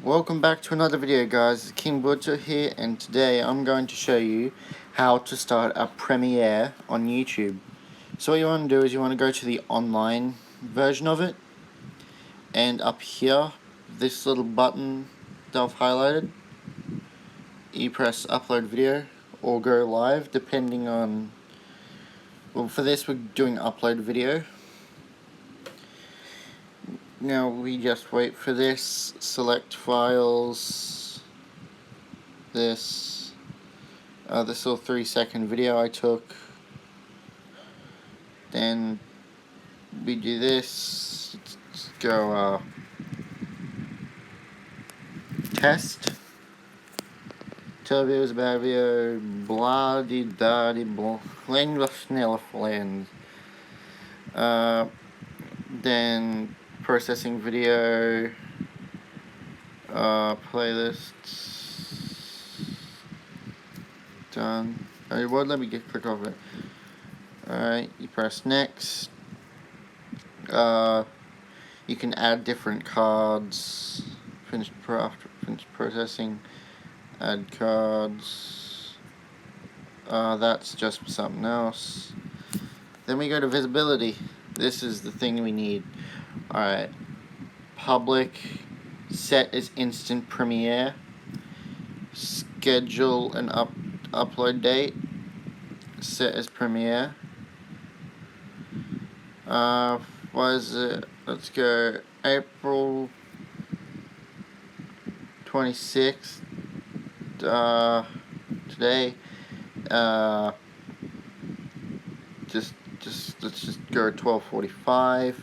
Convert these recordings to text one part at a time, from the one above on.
Welcome back to another video, guys. King Butcher here, and today I'm going to show you how to start a Premiere on YouTube. So what you want to do is you want to go to the online version of it, and up here, this little button that I've highlighted, you press upload video or go live, depending on, well, for this we're doing upload video. Now we just wait for this, select files, this little 3-second video I took. Then we do this, let's go test, television about video, blah de da de blah, land. Then processing video, playlists, done. It won't let me click off it. Alright, you press next. You can add different cards. Finish processing. Add cards. That's just something else. Then we go to visibility. This is the thing we need. Alright. Public. Set as instant premiere. Schedule an upload date. Set as premiere. What is it? Let's go April 26th. Today. Let's just go 12:45.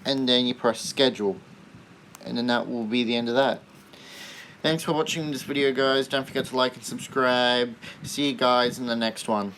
And then you press schedule. And then that will be the end of that. Thanks for watching this video, guys. Don't forget to like and subscribe. See you guys in the next one.